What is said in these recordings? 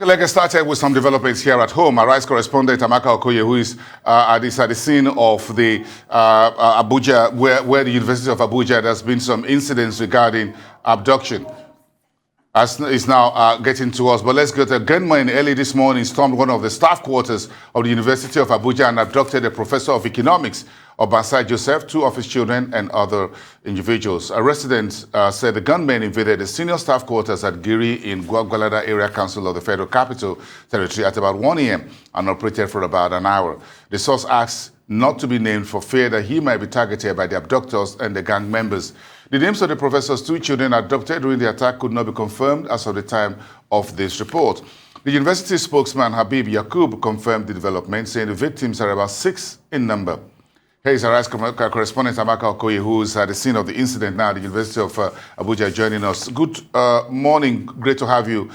Let's get started with some developments here at home. Our rights correspondent Amaka Okoye, who is at the scene of the Abuja, where the University of Abuja, there's been some incidents regarding abduction. As is now getting to us. But let's go to a gunman early this morning stormed one of the staff quarters of the University of Abuja and abducted a professor of economics, Obansai Joseph, two of his children, and other individuals. A resident said the gunmen invaded the senior staff quarters at Giri in Gwagwalada Area Council of the Federal Capital Territory at about 1 a.m. and operated for about an hour. The source asked not to be named for fear that he might be targeted by the abductors and the gang members. The names of the professor's two children abducted during the attack could not be confirmed as of the time of this report. The university spokesman Habib Yakub confirmed the development, saying the victims are about 6 in number. Here is our rights correspondent Amaka Okoye, who is at the scene of the incident now at the University of Abuja, joining us. Good morning. Great to have you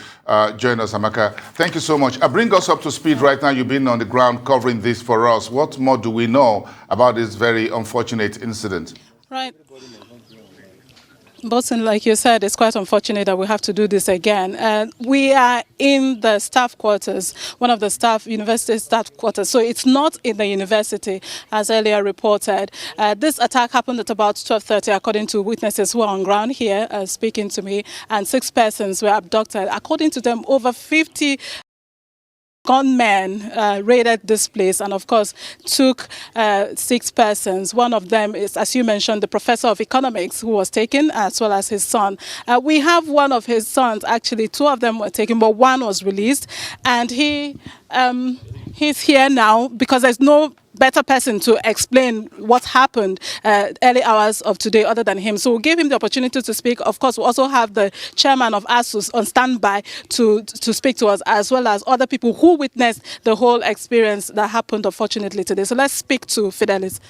join us, Amaka. Thank you so much. Bring us up to speed right now. You've been on the ground covering this for us. What more do we know about this very unfortunate incident? Right. Bosun, like you said, it's quite unfortunate that we have to do this again. We are in the staff quarters, one of the university staff quarters. So it's not in the university, as earlier reported. This attack happened at about 12:30, according to witnesses who are on ground here speaking to me, and 6 persons were abducted. According to them, over 50 gunmen raided this place and, of course, took 6 persons. One of them is, as you mentioned, the professor of economics who was taken, as well as his son. We have one of his sons, actually. 2 of them were taken, but one was released. And he's here now because there's no better person to explain what happened early hours of today other than him. So we'll give him the opportunity to speak. Of course, we also have the chairman of ASUS on standby to speak to us, as well as other people who witnessed the whole experience that happened, unfortunately, today. So let's speak to Fidelis.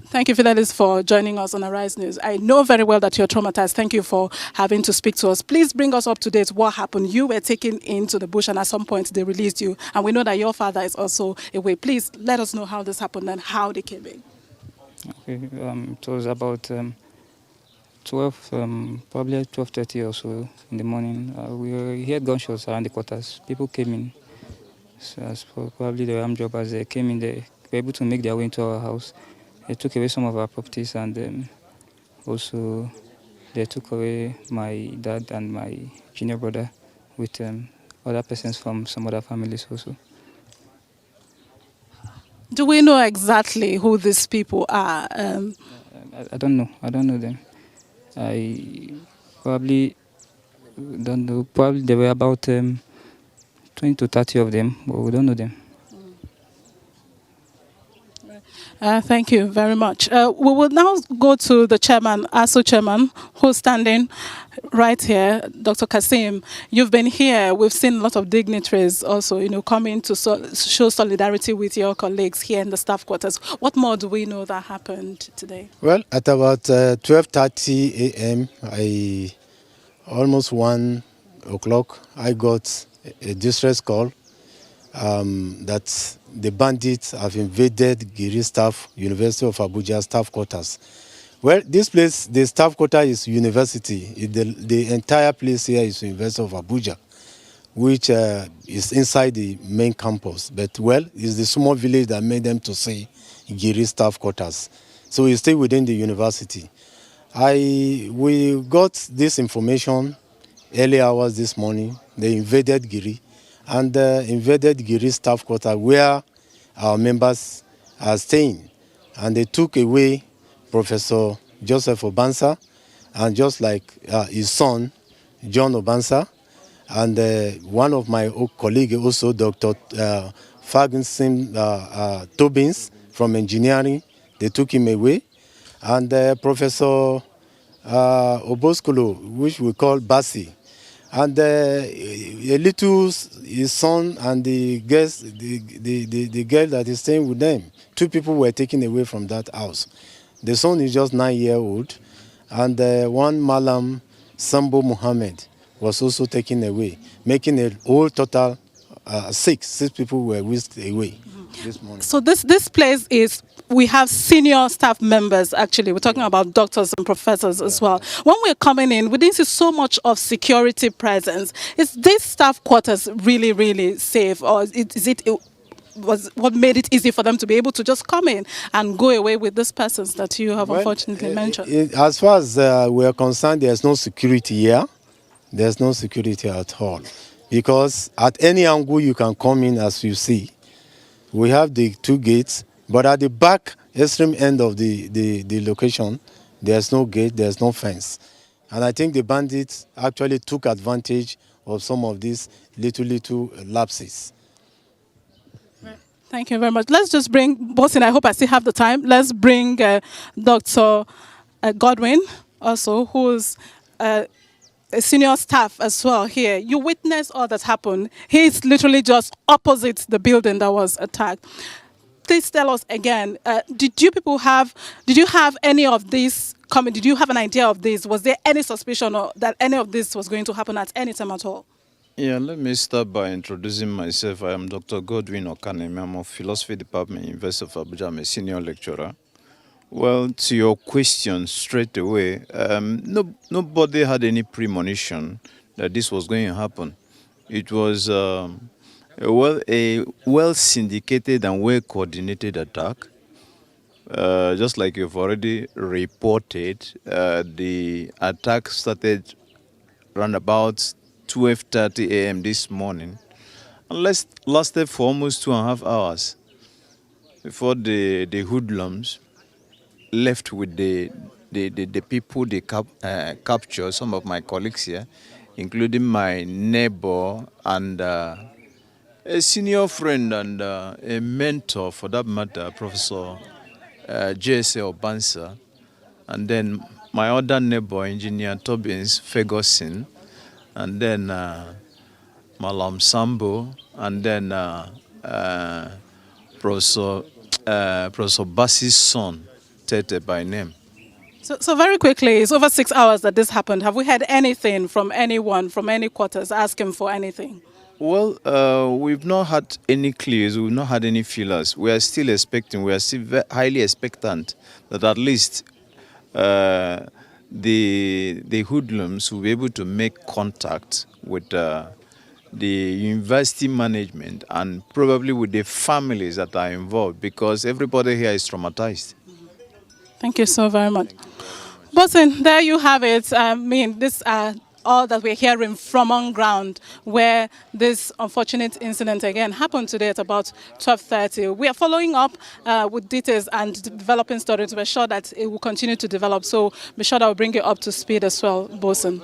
Thank you, Fidelis, for joining us on Arise News. I know very well that you're traumatized. Thank you for having to speak to us. Please bring us up to date. What happened? You were taken into the bush, and at some point they released you. And we know that your father is also away. Please let us know how this happened and how they came in. Okay, it was about 12, probably 12:30 or so in the morning. We heard gunshots around the quarters. People came in. So probably the armed robbers, they came in. They were able to make their way into our house. They took away some of our properties, and also they took away my dad and my junior brother with other persons from some other families also. Do we know exactly who these people are? I don't know. I don't know them. I probably don't know. Probably there were about 20 to 30 of them, but we don't know them. Thank you very much. We will now go to the chairman, ASU chairman, who's standing right here, Dr. Kasim. You've been here. We've seen a lot of dignitaries also, coming to show solidarity with your colleagues here in the staff quarters. What more do we know that happened today? Well, at about 12:30 a.m., almost 1 o'clock, I got a distress call that the bandits have invaded Giri staff, University of Abuja staff quarters. Well, this place, the staff quarter is university. The entire place here is University of Abuja, which is inside the main campus. But, well, it's the small village that made them to say Giri staff quarters. So we stay within the university. We got this information early hours this morning. They invaded Giri. And invaded Giri staff quarter where our members are staying. And they took away Professor Joseph Obansai, and just like his son, John Obansai, and one of my colleagues also, Dr. Ferguson Tobins from engineering, they took him away. And Professor Oboskolo, which we call Basi, and a little his son and the girls, the girl that is staying with them, 2 people were taken away from that house. The son is just 9-year-old, and one Malam Sambo Muhammad was also taken away, making a whole total 6 people were whisked away this morning. So this place is we have senior staff members, actually. We're talking about doctors and professors as well. When we're coming in, we didn't see so much of security presence. Is this staff quarters really, really safe? Or was what made it easy for them to be able to just come in and go away with these persons that you have unfortunately mentioned? As far as we're concerned, there's no security here. There's no security at all. Because at any angle you can come in, as you see. We have the 2 gates, but at the back extreme end of the location, there's no gate, there's no fence. And I think the bandits actually took advantage of some of these little lapses. Thank you very much. Let's just bring, Bosin, I hope I still have the time. Let's bring Dr. Godwin also, who's a senior staff as well here. You witnessed all that happened. He's literally just opposite the building that was attacked. Please tell us again, did you have any of this coming? Did you have an idea of this? Was there any suspicion that any of this was going to happen at any time at all? Yeah, let me start by introducing myself. I am Dr. Godwin Okaneme. I'm of Philosophy Department, University of Abuja. I'm a senior lecturer. Well, to your question straight away, nobody had any premonition that this was going to happen. It was a well-syndicated and well-coordinated attack. Just like you've already reported, the attack started around about 12:30 a.m. this morning and lasted for almost 2.5 hours before the hoodlums left with the people they captured, some of my colleagues here, including my neighbor and a senior friend and a mentor, for that matter, Professor J.S.A. Obansa, and then my other neighbor, Engineer Tobbins Ferguson, and then Malam Sambo, and then Professor Bassi's son, Tete by name. So very quickly, it's over 6 hours that this happened. Have we heard anything from anyone, from any quarters, asking for anything? Well, we've not had any clues, we've not had any feelers. We are still expecting, we are still highly expectant that at least the hoodlums will be able to make contact with the university management and probably with the families that are involved, because everybody here is traumatized. Thank you so very much. Bosin, there you have it. I mean, this all that we're hearing from on ground, where this unfortunate incident again happened today at about 12:30. We are following up with details and developing stories to be sure that it will continue to develop. So be sure that we'll bring you up to speed as well, Bosin.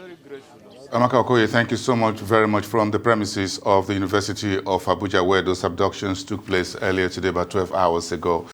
Amaka Okoye, thank you so much, very much, from the premises of the University of Abuja, where those abductions took place earlier today, about 12 hours ago.